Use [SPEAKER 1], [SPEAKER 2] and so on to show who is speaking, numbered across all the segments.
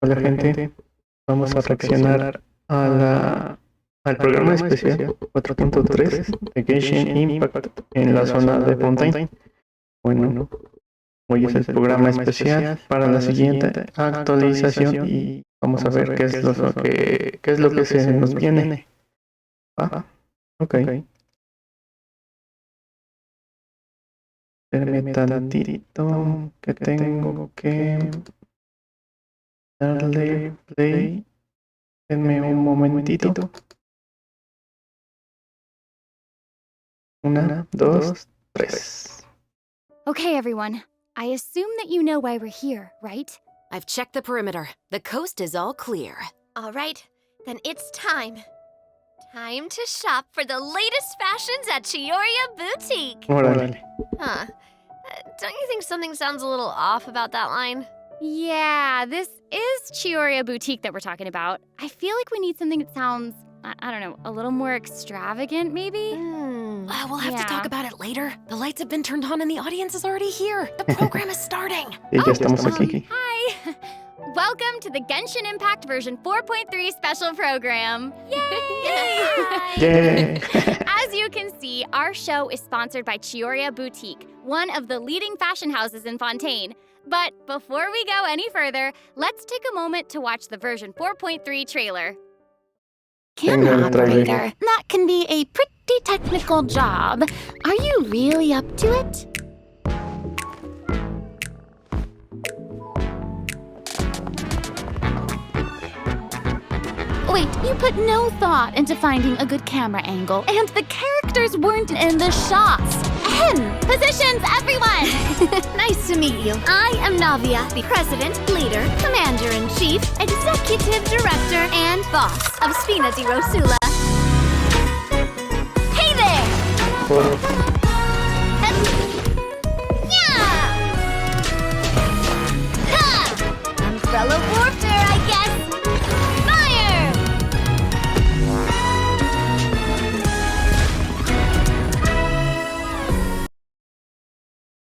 [SPEAKER 1] Hola gente, vamos a reaccionar al programa especial 4.3 de Genshin Impact en la zona de Fontaine. Bueno, hoy es el programa especial para la siguiente actualización y vamos a ver qué es lo que se nos viene. Ah, ok. Espérame tantito que tengo que darle play. Denme un momentito. Una, dos, tres.
[SPEAKER 2] Okay, everyone. I assume that you know why we're here, right?
[SPEAKER 3] I've checked the perimeter. The coast is all clear.
[SPEAKER 4] All right, then it's time. Time to shop for the latest fashions at Chiyoria Boutique.
[SPEAKER 1] Órale.
[SPEAKER 4] Huh. Don't you think something sounds a little off about that line?
[SPEAKER 2] Yeah, this is Chiyoria Boutique that we're talking about. I feel like we need something that sounds, I don't know, a little more extravagant, maybe?
[SPEAKER 3] We'll have to
[SPEAKER 2] Yeah.
[SPEAKER 3] talk about it later. The lights have been turned on and the audience is already here. The program is starting.
[SPEAKER 1] Y ya estamos aquí.
[SPEAKER 2] Hi! Welcome to the Genshin Impact version 4.3 special program. Yay!
[SPEAKER 1] Yay!
[SPEAKER 2] As you can see, our show is sponsored by Chiyoria Boutique, one of the leading fashion houses in Fontaine. But before we go any further, let's take a moment to watch the version 4.3 trailer.
[SPEAKER 1] Camera
[SPEAKER 5] Operator, that can be a pretty technical job. Are you really up to it? Wait, you put no thought into finding a good camera angle, and the characters weren't in the shots. Positions, everyone!
[SPEAKER 4] Nice to meet you. I am Navia, the president, leader, commander-in-chief, executive director, and boss of Spina di Rosula. Hey there! Yeah! Ha! Umbrella warfare, I guess. Fire!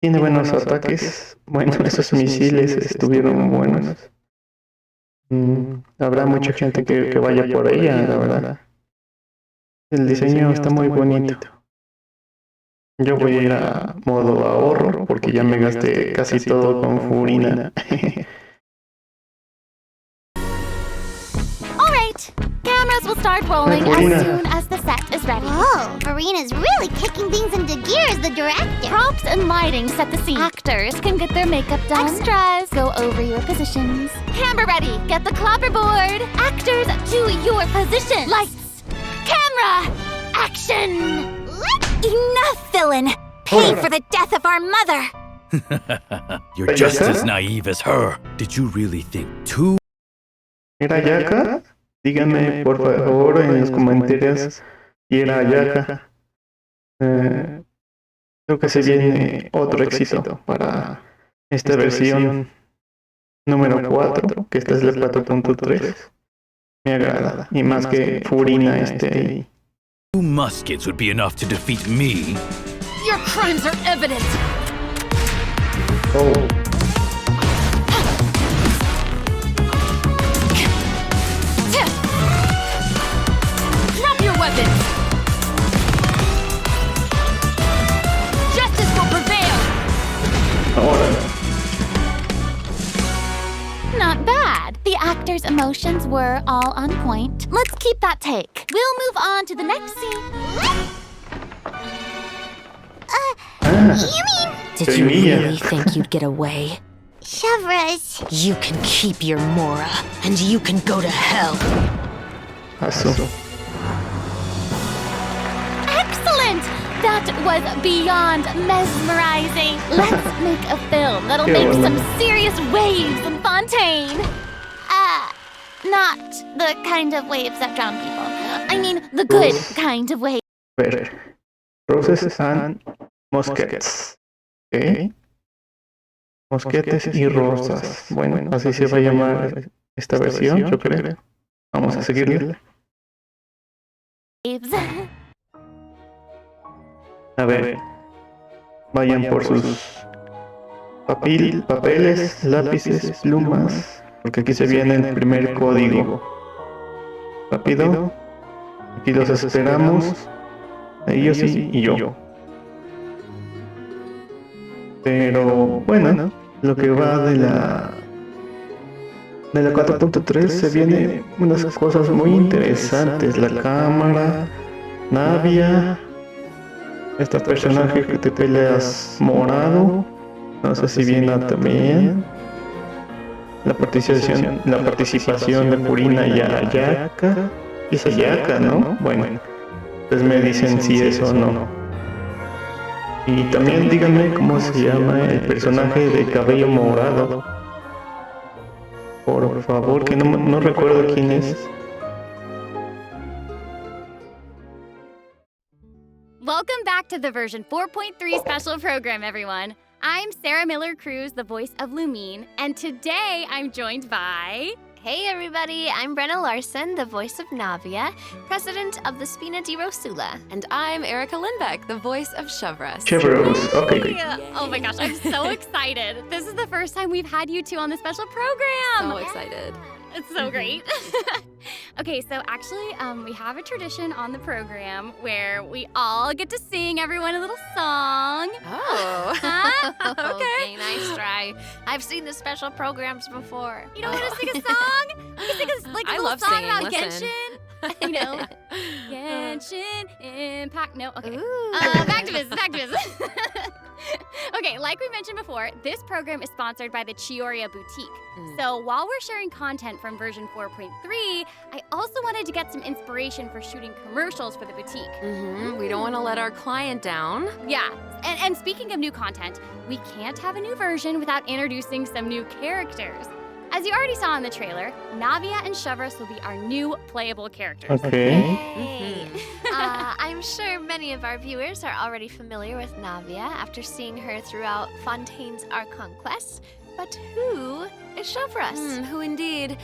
[SPEAKER 1] Tiene buenos ataques. Bueno, esos misiles estuvieron buenos. Habrá mucha gente que vaya por ella, la verdad. El diseño está muy bonito. Yo voy a ir a modo ahorro porque ya me gasté casi todo con Furina.
[SPEAKER 5] All right, cameras will start rolling
[SPEAKER 1] Farina.
[SPEAKER 5] as soon as the set is ready.
[SPEAKER 6] Whoa, Farina's really kicking things into gear as the director.
[SPEAKER 5] Props and lighting set the scene. Actors can get their makeup done. Extras, go over your positions. Camera ready, get the clapperboard. Actors to your position. Lights, camera, action.
[SPEAKER 6] Enough, villain! Pay for the death of our mother!
[SPEAKER 7] You're just as naive as her. Did you really think two?
[SPEAKER 1] ¿Era Yaka? Díganme por favor en los comentarios si era Yaka. Creo que se viene otro éxito para esta versión número 4, que esta es la 4.3. Me agrada. Y más que Furina esté ahí.
[SPEAKER 7] 2 muskets would be enough to defeat me.
[SPEAKER 3] Your crimes are evident.
[SPEAKER 1] Oh.
[SPEAKER 3] Drop your weapons. Justice will prevail.
[SPEAKER 1] Ahora.
[SPEAKER 5] Not bad. The actors' emotions were all on point. Let's keep that take. We'll move on to the next scene.
[SPEAKER 6] You mean
[SPEAKER 3] Did you really think you'd get away?
[SPEAKER 6] Chevras?
[SPEAKER 3] You can keep your Mora, and you can go to hell.
[SPEAKER 1] Paso.
[SPEAKER 5] Excellent! That was beyond mesmerizing. Let's make a film that'll make some serious waves in Fontaine. Not the kind of waves that drown people. I mean, the good kind of waves.
[SPEAKER 1] Ver. Roses and Mosquets. ¿Ok? Mosquetes y rosas. Bueno, así se va a llamar esta versión, yo creo. Vamos a seguirle. A ver. Vayan por sus papeles, lápices, plumas. porque aquí se viene el primer código. Rápido. Aquí los esperamos. Ellos y yo. Pero bueno, lo que va de la 4.3 se viene unas cosas muy interesantes. La cámara, Navia, este personaje que te peleas morado, no sé si viene también. La participación de Purina y Ayaka. Es Ayaka, ¿no? Bueno, pues me dicen si eso o no. Y también díganme cómo se llama el personaje de cabello morado. Por favor, que no recuerdo quién es.
[SPEAKER 2] Welcome back to the version 4.3 special program, everyone. I'm Sarah Miller Cruz, the voice of Lumine, and today I'm joined by...
[SPEAKER 8] Hey everybody, I'm Brenna Larson, the voice of Navia, president of the Spina di Rosula.
[SPEAKER 3] And I'm Erica Lindbeck, the voice of Chevros.
[SPEAKER 1] Okay.
[SPEAKER 2] Oh my gosh, I'm so excited. This is the first time we've had you two on the special program.
[SPEAKER 3] So excited.
[SPEAKER 2] It's so great. Okay, so actually, we have a tradition on the program where we all get to sing everyone a little song.
[SPEAKER 8] Oh.
[SPEAKER 2] Huh? Okay.
[SPEAKER 8] Nice try. I've seen the special programs before.
[SPEAKER 2] You don't want to sing a song? We can sing a
[SPEAKER 3] I
[SPEAKER 2] little
[SPEAKER 3] love
[SPEAKER 2] song
[SPEAKER 3] singing,
[SPEAKER 2] about
[SPEAKER 3] listen.
[SPEAKER 2] Genshin. You know, Genshin Impact. No, okay.
[SPEAKER 8] Ooh.
[SPEAKER 2] Back to business. Okay, like we mentioned before, this program is sponsored by the Chioriya Boutique. So while we're sharing content from version 4.3, I also wanted to get some inspiration for shooting commercials for the boutique.
[SPEAKER 3] We don't want to let our client down.
[SPEAKER 2] Yeah, and speaking of new content, we can't have a new version without introducing some new characters. As you already saw in the trailer, Navia and Chevros will be our new playable characters.
[SPEAKER 1] Okay.
[SPEAKER 8] Hey. I'm sure many of our viewers are already familiar with Navia after seeing her throughout Fontaine's Archon quests. But who is Chevros?
[SPEAKER 3] Who indeed?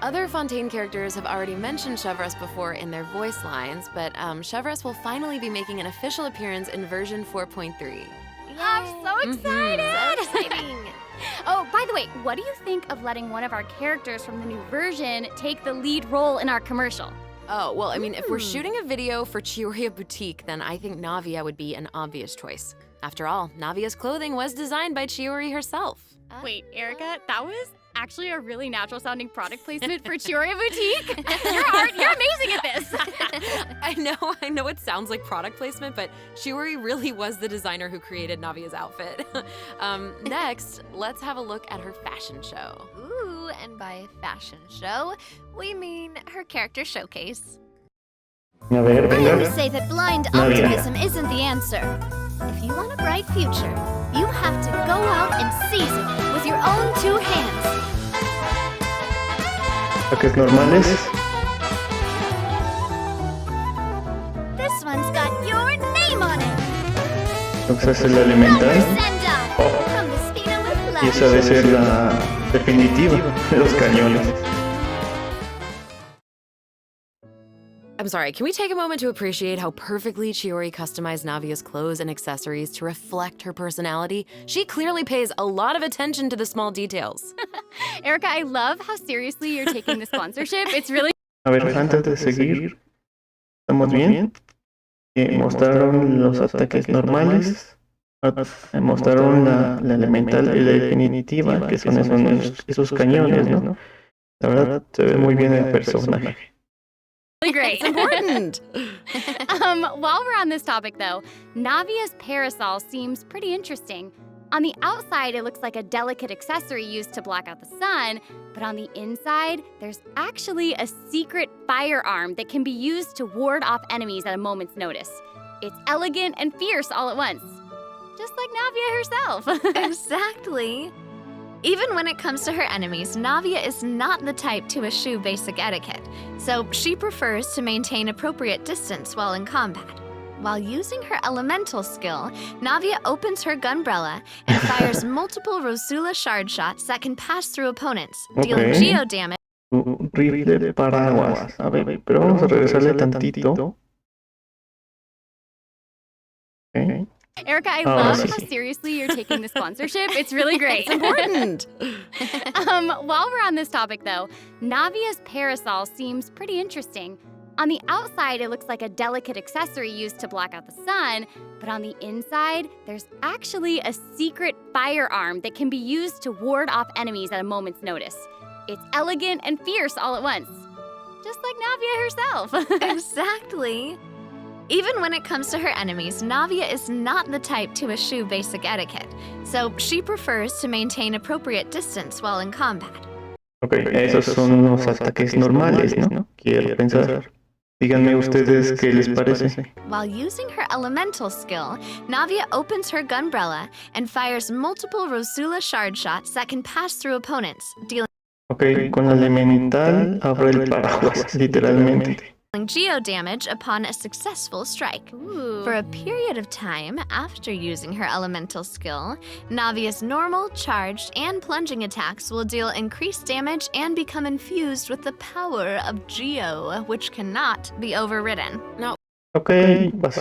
[SPEAKER 3] Other Fontaine characters have already mentioned Chevros before in their voice lines, but Chevros will finally be making an official appearance in version 4.3.
[SPEAKER 2] I'm so excited!
[SPEAKER 8] So exciting.
[SPEAKER 2] Oh, by the way, what do you think of letting one of our characters from the new version take the lead role in our commercial?
[SPEAKER 3] Oh, well, I mean, if we're shooting a video for Chioriya Boutique, then I think Navia would be an obvious choice. After all, Navia's clothing was designed by Chiori herself.
[SPEAKER 2] Wait, Erica, that was actually a really natural-sounding product placement for Chioriya Boutique. You're amazing at this.
[SPEAKER 3] I know it sounds like product placement, but Chiori really was the designer who created Navia's outfit. Next, let's have a look at her fashion show.
[SPEAKER 8] Ooh, and by fashion show, we mean her character showcase.
[SPEAKER 1] A ver,
[SPEAKER 4] I
[SPEAKER 1] venga.
[SPEAKER 4] always say that blind
[SPEAKER 1] Navia.
[SPEAKER 4] optimism isn't the answer. If you want a bright future, you have to go out and seize it with your own two hands.
[SPEAKER 1] Ataques normales.
[SPEAKER 4] This one's got your name on it.
[SPEAKER 1] Entonces es la elemental.
[SPEAKER 4] Send up from the Spina with love.
[SPEAKER 1] Y esa debe ser la definitiva de los cañones.
[SPEAKER 3] I'm sorry, can we take a moment to appreciate how perfectly Chiori customized Navia's clothes and accessories to reflect her personality? She clearly pays a lot of attention to the small details.
[SPEAKER 2] Erica, I love how seriously you're taking the sponsorship. It's really...
[SPEAKER 1] A ver, antes de seguir, ¿estamos bien? Mostraron los ataques normales, mostraron la elemental y la definitiva, que son esos cañones, ¿no? La verdad, se ve muy bien el personaje.
[SPEAKER 2] great.
[SPEAKER 3] It's important.
[SPEAKER 2] While we're on this topic, though, Navia's parasol seems pretty interesting. On the outside, it looks like a delicate accessory used to block out the sun, but on the inside, there's actually a secret firearm that can be used to ward off enemies at a moment's notice. It's elegant and fierce all at once, just like Navia herself.
[SPEAKER 8] Exactly. Even when it comes to her enemies, Navia is not the type to eschew basic etiquette, so she prefers to maintain appropriate distance while in combat. While using her elemental skill, Navia opens her gunbrella and fires multiple Rosula shard shots that can pass through opponents, dealing geo damage.
[SPEAKER 1] Rifle de paraguas. A ver, pero vamos a regresarle tantito. Okay.
[SPEAKER 2] Erica, I
[SPEAKER 1] Oh,
[SPEAKER 2] love
[SPEAKER 1] sí.
[SPEAKER 2] how seriously you're taking the sponsorship. It's really great.
[SPEAKER 3] It's important.
[SPEAKER 2] While we're on this topic, though, Navia's parasol seems pretty interesting. On the outside, it looks like a delicate accessory used to block out the sun, but on the inside, there's actually a secret firearm that can be used to ward off enemies at a moment's notice. It's elegant and fierce all at once, just like Navia herself.
[SPEAKER 8] Exactly. Even when it comes to her enemies, Navia is not the type to eschew basic etiquette, so she prefers to maintain appropriate distance while in combat.
[SPEAKER 1] Ok, esos son unos ataques normales, ¿no? Quiero pensar. Díganme ustedes qué les parece.
[SPEAKER 8] While using her elemental skill, Navia opens her gunbrella and fires multiple Rosula shard shots that can pass through opponents, dealing
[SPEAKER 1] Ok, con la elemental abre el paraguas, literalmente.
[SPEAKER 8] geo damage upon a successful strike.
[SPEAKER 2] Ooh.
[SPEAKER 8] For a period of time after using her elemental skill, Navia's normal, charged, and plunging attacks will deal increased damage and become infused with the power of Geo, which cannot be overridden.
[SPEAKER 1] Ok,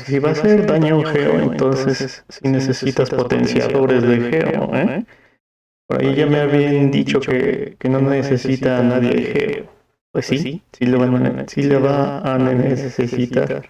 [SPEAKER 1] si va a hacer daño geo, entonces si necesitas potenciadores de geo, ¿eh? Por ahí ya me habían dicho que no necesita a nadie de geo. Pues sí, sí le va a necesitar.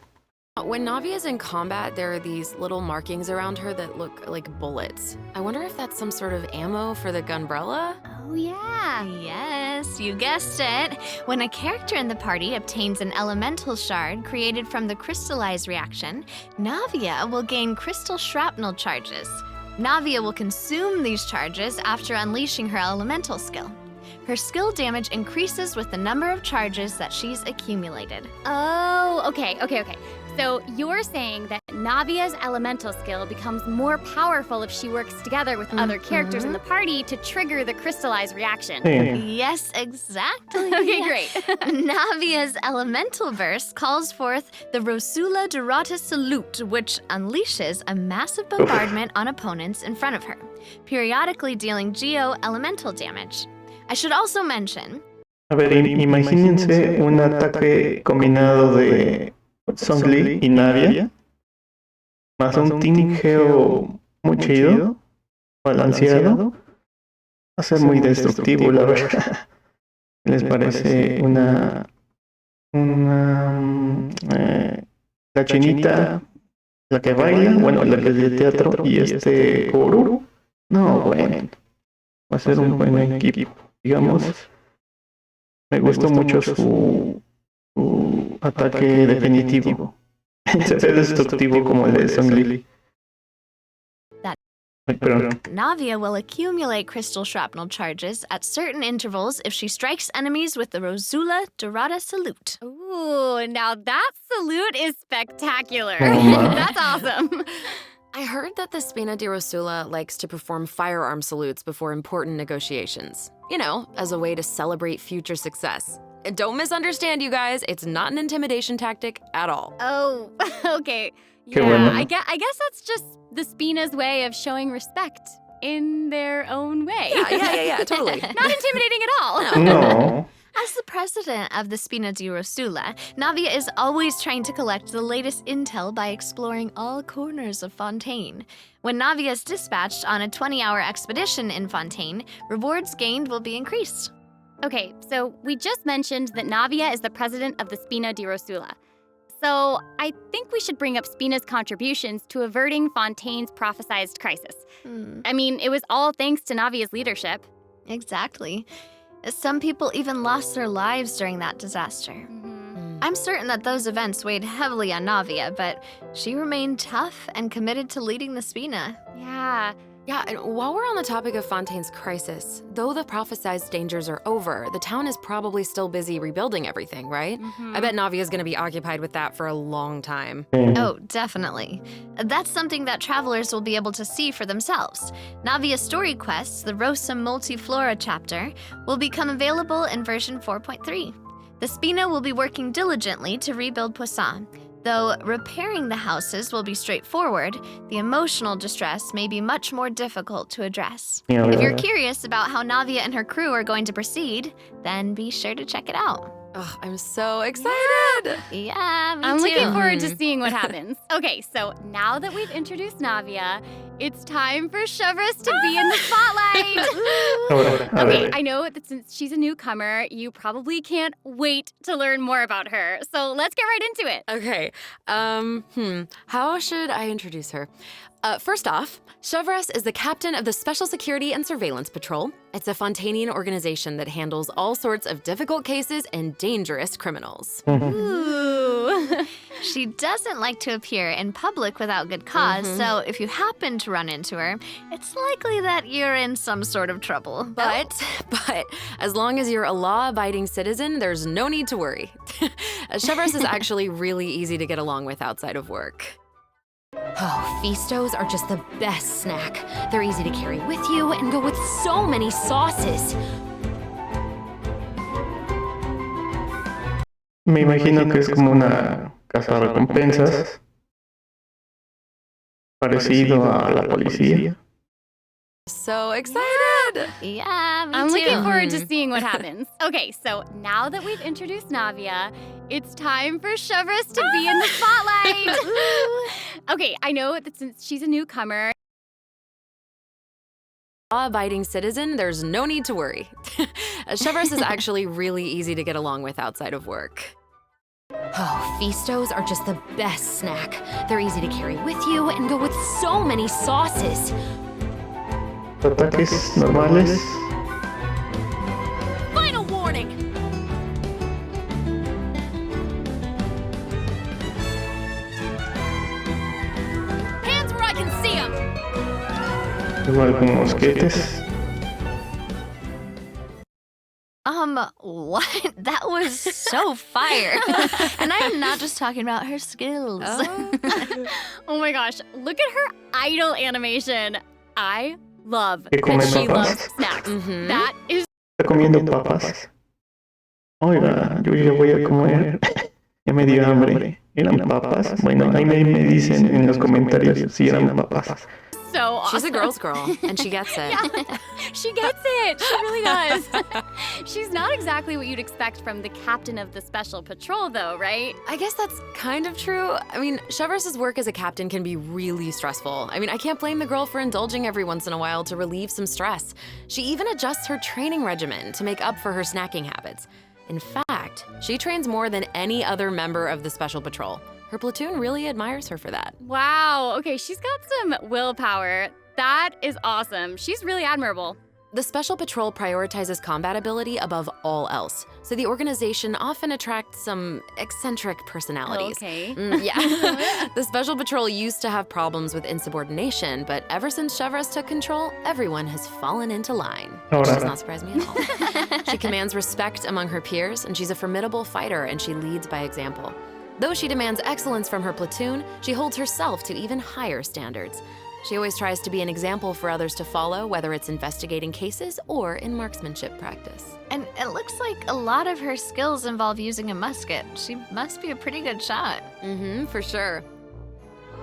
[SPEAKER 3] When Navia is in combat, there are these little markings around her that look like bullets. I wonder if that's some sort of ammo for the gunbrella?
[SPEAKER 2] Oh, yeah.
[SPEAKER 8] Yes, you guessed it. When a character in the party obtains an elemental shard created from the crystallized reaction, Navia will gain crystal shrapnel charges. Navia will consume these charges after unleashing her elemental skill. Her skill damage increases with the number of charges that she's accumulated.
[SPEAKER 2] Oh, okay. So you're saying that Navia's elemental skill becomes more powerful if she works together with other characters in the party to trigger the crystallized reaction.
[SPEAKER 1] Sí.
[SPEAKER 8] Yes, exactly.
[SPEAKER 2] Okay, great.
[SPEAKER 8] Navia's elemental verse calls forth the Rosula Dorata Salute, which unleashes a massive bombardment on opponents in front of her, periodically dealing geo elemental damage. I should also mention...
[SPEAKER 1] A ver, imagínense un ataque combinado de Songli y Navia, más un Team Geo muy chido, balanceado, va a ser muy destructivo, la verdad. ¿Les parece la chinita, la que baila, bueno, la que es de teatro, y este Guru? No, bueno, va a ser un buen equipo. Digamos, me gustó mucho su ataque definitivo. Se ve destructivo como el de Songli.
[SPEAKER 8] Navia will accumulate crystal shrapnel charges at certain intervals if she strikes enemies with the Rosula Dorata Salute.
[SPEAKER 2] Ooh, now that salute is spectacular.
[SPEAKER 1] Oh,
[SPEAKER 2] That's awesome.
[SPEAKER 3] I heard that the Spina di Rosula likes to perform firearm salutes before important negotiations. You know, as a way to celebrate future success. And don't misunderstand, you guys. It's not an intimidation tactic at all.
[SPEAKER 2] Oh, okay.
[SPEAKER 1] Qué
[SPEAKER 2] Yeah,
[SPEAKER 1] bueno.
[SPEAKER 2] I guess that's just the Spina's way of showing respect in their own way.
[SPEAKER 3] Yeah, totally.
[SPEAKER 2] Not intimidating at all.
[SPEAKER 1] No.
[SPEAKER 8] As the president of the Spina di Rosula, Navia is always trying to collect the latest intel by exploring all corners of Fontaine. When Navia is dispatched on a 20-hour expedition in Fontaine, rewards gained will be increased.
[SPEAKER 2] Okay, so we just mentioned that Navia is the president of the Spina di Rosula. So I think we should bring up Spina's contributions to averting Fontaine's prophesized crisis. I mean, it was all thanks to Navia's leadership.
[SPEAKER 8] Exactly. Some people even lost their lives during that disaster. I'm certain that those events weighed heavily on Navia, but she remained tough and committed to leading the Spina.
[SPEAKER 2] Yeah.
[SPEAKER 3] Yeah, and while we're on the topic of Fontaine's crisis, though the prophesized dangers are over, the town is probably still busy rebuilding everything, right? I bet Navia's gonna be occupied with that for a long time.
[SPEAKER 8] Oh, definitely. That's something that travelers will be able to see for themselves. Navia's story quests, the Rosa Multiflora chapter, will become available in version 4.3. The Spina will be working diligently to rebuild Poisson. Though repairing the houses will be straightforward, the emotional distress may be much more difficult to address.
[SPEAKER 1] Yeah,
[SPEAKER 8] If you're
[SPEAKER 1] yeah.
[SPEAKER 8] curious about how Navia and her crew are going to proceed, then be sure to check it out.
[SPEAKER 3] Oh, I'm so excited!
[SPEAKER 8] Yeah, me
[SPEAKER 2] I'm
[SPEAKER 8] too.
[SPEAKER 2] looking forward to seeing what happens. Okay, so now that we've introduced Navia, it's time for Hoyoverse to be in the spotlight. Okay, I know that since she's a newcomer, you probably can't wait to learn more about her. So let's get right into it.
[SPEAKER 3] Okay, how should I introduce her? First off, Hoyoverse is the captain of the Special Security and Surveillance Patrol. It's a Fontanian organization that handles all sorts of difficult cases and dangerous criminals.
[SPEAKER 2] Ooh.
[SPEAKER 8] She doesn't like to appear in public without good cause, so if you happen to run into her, it's likely that you're in some sort of trouble.
[SPEAKER 3] But as long as you're a law-abiding citizen, there's no need to worry. Hoyoverse is actually really easy to get along with outside of work. Oh, Feastos are just the best snack. They're easy to carry with you and go with so many sauces.
[SPEAKER 1] Me imagino que es como una casa de recompensas, parecido a la policía.
[SPEAKER 3] So excited!
[SPEAKER 8] Yeah, me
[SPEAKER 2] I'm
[SPEAKER 8] too.
[SPEAKER 2] looking forward to seeing what happens. Okay, so now that we've introduced Navia, it's time for Hoyoverse to be in the spotlight. Okay, I know that since she's a newcomer,
[SPEAKER 3] Law-abiding citizen, there's no need to worry. Hoyoverse is actually really easy to get along with outside of work. Oh, Feastos are just the best snack. They're easy to carry with you and go with so many sauces.
[SPEAKER 1] Ataques normales.
[SPEAKER 3] Final warning! Hands where I can see them!
[SPEAKER 1] Igual con mosquetes.
[SPEAKER 8] What? That was so fire. And I am not just talking about her skills.
[SPEAKER 2] oh my gosh, look at her idol animation. I love
[SPEAKER 1] Que come
[SPEAKER 2] that she
[SPEAKER 1] papas.
[SPEAKER 2] loves snacks. That is
[SPEAKER 1] Está comiendo papas. Oiga, yo ya voy a comer. Ya me dio hambre. ¿Eran papas? Bueno, ahí me dicen en los comentarios si eran papas.
[SPEAKER 2] so awesome.
[SPEAKER 3] She's a girl's girl, and she gets it.
[SPEAKER 2] Yeah, she gets it. She really does. She's not exactly what you'd expect from the captain of the Special Patrol, though, right?
[SPEAKER 3] I guess that's kind of true. I mean, Hoyoverse's work as a captain can be really stressful. I mean, I can't blame the girl for indulging every once in a while to relieve some stress. She even adjusts her training regimen to make up for her snacking habits. In fact, she trains more than any other member of the Special Patrol. Her platoon really admires her for that.
[SPEAKER 2] Wow. Okay, she's got some willpower. That is awesome. She's really admirable.
[SPEAKER 3] The Special Patrol prioritizes combat ability above all else, so the organization often attracts some eccentric personalities.
[SPEAKER 2] Okay.
[SPEAKER 3] Yeah. The Special Patrol used to have problems with insubordination, but ever since Hoyoverse took control, everyone has fallen into line, which does not surprise me at all. She commands respect among her peers, and she's a formidable fighter, and she leads by example. Though she demands excellence from her platoon, she holds herself to even higher standards. She always tries to be an example for others to follow, whether it's investigating cases or in marksmanship practice.
[SPEAKER 8] And it looks like a lot of her skills involve using a musket. She must be a pretty good shot.
[SPEAKER 3] For sure.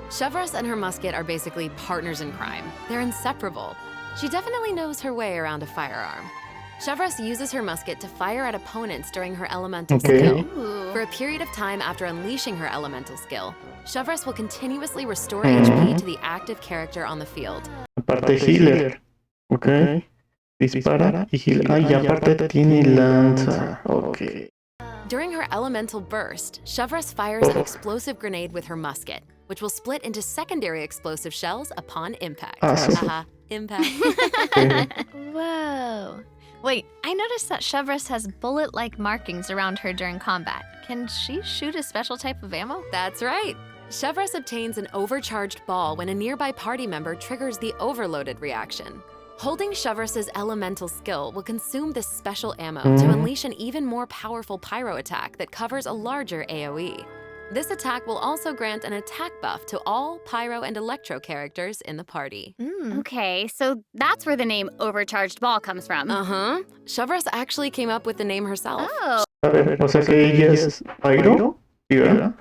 [SPEAKER 3] Hoyoverse and her musket are basically partners in crime. They're inseparable. She definitely knows her way around a firearm. Hoyoverse uses her musket to fire at opponents during her elemental skill. For a period of time after unleashing her elemental skill, Hoyoverse will continuously restore HP to the active character on the field.
[SPEAKER 1] Aparte healer. Ok. Dispara y heal. Ah, y aparte tiene lanza. Ok.
[SPEAKER 3] During her elemental burst, Hoyoverse fires an explosive grenade with her musket, which will split into secondary explosive shells upon impact.
[SPEAKER 1] Haha,
[SPEAKER 3] impact.
[SPEAKER 1] Okay.
[SPEAKER 8] Whoa. Wait, I noticed that Hoyoverse has bullet-like markings around her during combat. Can she shoot a special type of ammo?
[SPEAKER 3] That's right. Hoyoverse obtains an overcharged ball when a nearby party member triggers the overloaded reaction. Holding Hoyoverse's elemental skill will consume this special ammo to unleash an even more powerful pyro attack that covers a larger AoE. This attack will also grant an attack buff to all pyro and electro characters in the party.
[SPEAKER 2] Okay, so that's where the name Overcharged Ball comes from.
[SPEAKER 3] Hoyoverse actually came up with the name herself.
[SPEAKER 2] Oh.
[SPEAKER 1] A ver, o sea que ella es Pyro. ¿Sí, verdad?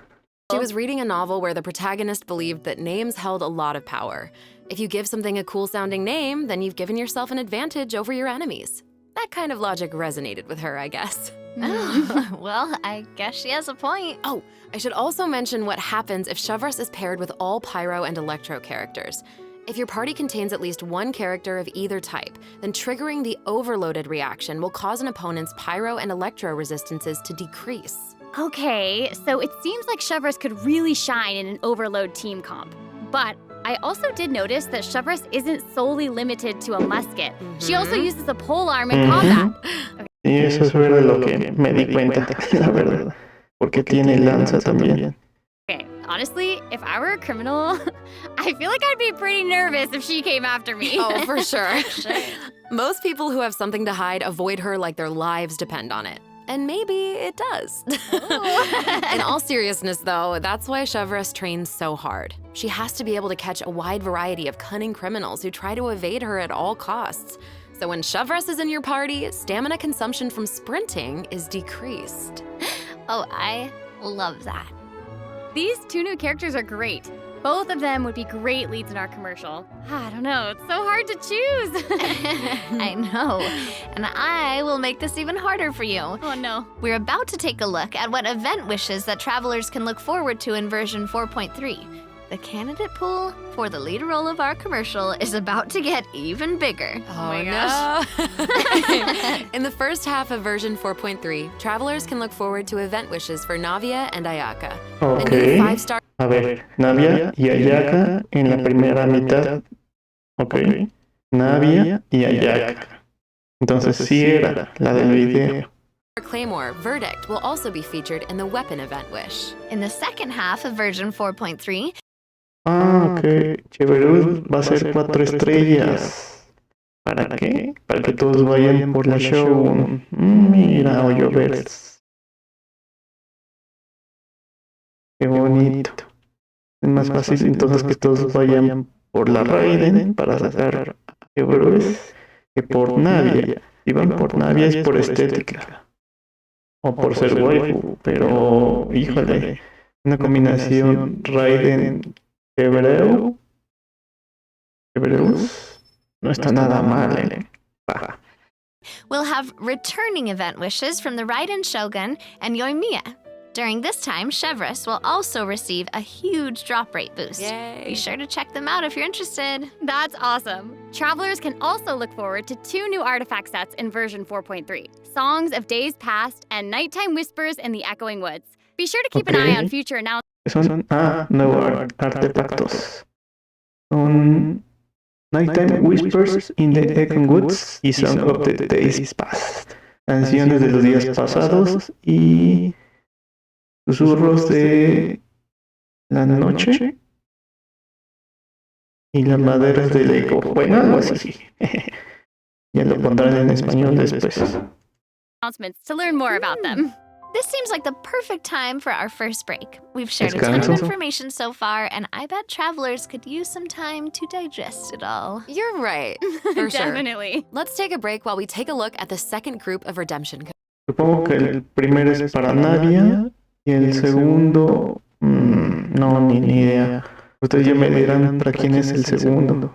[SPEAKER 3] She was reading a novel where the protagonist believed that names held a lot of power. If you give something a cool-sounding name, then you've given yourself an advantage over your enemies. That kind of logic resonated with her, I guess.
[SPEAKER 8] Oh, well, I guess she has a point.
[SPEAKER 3] Oh, I should also mention what happens if Hoyoverse is paired with all Pyro and Electro characters. If your party contains at least one character of either type, then triggering the overloaded reaction will cause an opponent's Pyro and Electro resistances to decrease.
[SPEAKER 2] Okay, so it seems like Hoyoverse could really shine in an overload team comp. But I also did notice that Hoyoverse isn't solely limited to a musket. She also uses a polearm in combat.
[SPEAKER 1] Y eso es verdad lo que me di cuenta, la verdad. Porque tiene lanza también.
[SPEAKER 2] Okay, honestly, if I were a criminal, I feel like I'd be pretty nervous if she came after me.
[SPEAKER 3] Oh, for sure. Most people who have something to hide avoid her like their lives depend on it. And maybe it does. In all seriousness, though, that's why Hoyoverse trains so hard. She has to be able to catch a wide variety of cunning criminals who try to evade her at all costs. So when Hoyoverse is in your party, stamina consumption from sprinting is decreased.
[SPEAKER 8] Oh, I love that.
[SPEAKER 2] These two new characters are great. Both of them would be great leads in our commercial. I don't know, it's so hard to choose.
[SPEAKER 8] I know. And I will make this even harder for you.
[SPEAKER 2] Oh no.
[SPEAKER 8] We're about to take a look at what event wishes that travelers can look forward to in version 4.3. The candidate pool for the lead role of our commercial is about to get even bigger.
[SPEAKER 3] Oh
[SPEAKER 2] my
[SPEAKER 3] no. In the first half of version 4.3, travelers can look forward to event wishes for Navia and Ayaka.
[SPEAKER 1] Ok.
[SPEAKER 3] A new 5-star
[SPEAKER 1] A ver, Navia y Ayaka en la primera mitad. Ok. Navia y Ayaka. Entonces sí era la del video.
[SPEAKER 3] Claymore, Verdict will also be featured in the weapon event wish.
[SPEAKER 8] In the second half of version 4.3,
[SPEAKER 1] Ah, ok. Cheveruz va a ser 4 estrellas. ¿Para qué? Para que todos vayan por la show. Mira, Hoyoverse. Qué bonito. Es más fácil entonces que todos vayan por la Raiden para sacar a Cheveruz que por Navia. Si van por Navia es por estética. O por ser waifu, pero híjole, una combinación Raiden Hebreu no está nada mal, Ah.
[SPEAKER 8] we'll have returning event wishes from the Raiden Shogun and Yoimiya. During this time, Hoyoverse will also receive a huge drop rate boost.
[SPEAKER 3] Yay.
[SPEAKER 8] Be sure to check them out if you're interested.
[SPEAKER 2] That's awesome. Travelers can also look forward to 2 new artifact sets in version 4.3. Songs of Days Past and Nighttime Whispers in the Echoing Woods. Be sure to keep an eye on future announcements.
[SPEAKER 1] Son nuevos artefactos. Son Nighttime Whispers in the Echoing Woods y Song of the Days Past. Canciones de los días pasados y susurros de la noche y las maderas del eco. Bueno, algo así. Ya lo pondrán en español después.
[SPEAKER 2] To learn more about them.
[SPEAKER 8] This seems like the perfect time for our first break. We've shared a ton of
[SPEAKER 1] Descanso.
[SPEAKER 8] information so far, and I bet travelers could use some time to digest it all.
[SPEAKER 3] You're right, for sure.
[SPEAKER 2] Definitely.
[SPEAKER 3] Let's take a break while we take a look at the second group of redemption codes.
[SPEAKER 1] Supongo que el primero es para Navia y el segundo... no, ni idea. Ustedes ya me dirán para quién es el segundo.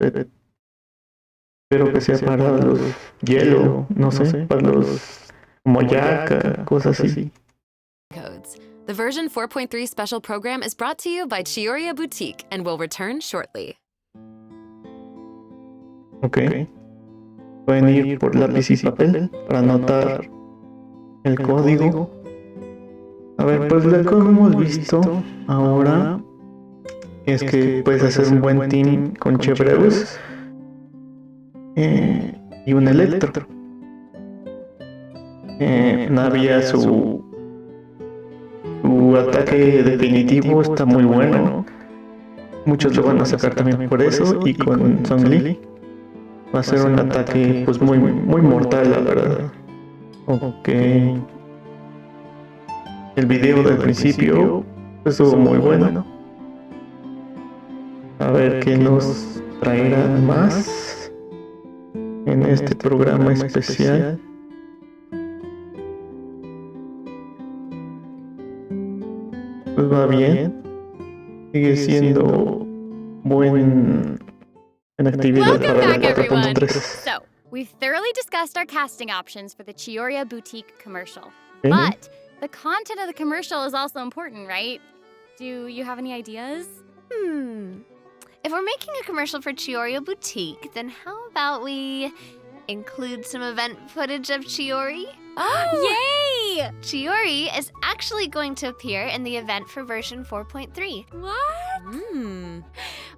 [SPEAKER 1] Espero que sea para los hielo, no sé, para los Moyaka, cosas así.
[SPEAKER 3] Codes. The version 4.3 special program is brought to you by Chiyoria Boutique and will return shortly.
[SPEAKER 1] Ok. Pueden ir por lápiz y papel para anotar el código. A ver, pues lo que hemos visto ahora es que puedes hacer un buen team con Chevreus y un Electro. Navia, su ataque definitivo está muy bueno. Muchos lo van a sacar también por eso. Y con Songli va a ser un ataque pues muy mortal, la verdad. Ok. El video del principio estuvo muy bueno. A ver qué nos traerá más en este programa especial. Pues va bien. Sigue siendo buen en actividad
[SPEAKER 2] Welcome
[SPEAKER 1] para la
[SPEAKER 2] back, everyone.
[SPEAKER 1] 4.3.
[SPEAKER 2] So, We've thoroughly discussed our casting options for the Chiyoria Boutique commercial.
[SPEAKER 1] Okay.
[SPEAKER 2] But the content of the commercial is also important, right? Do you have any ideas?
[SPEAKER 8] If we're making a commercial for Chiyoria Boutique, then how about we include some event footage of Chiyori?
[SPEAKER 2] Yay!
[SPEAKER 8] Chiyori is actually going to appear in the event for version 4.3.
[SPEAKER 2] What?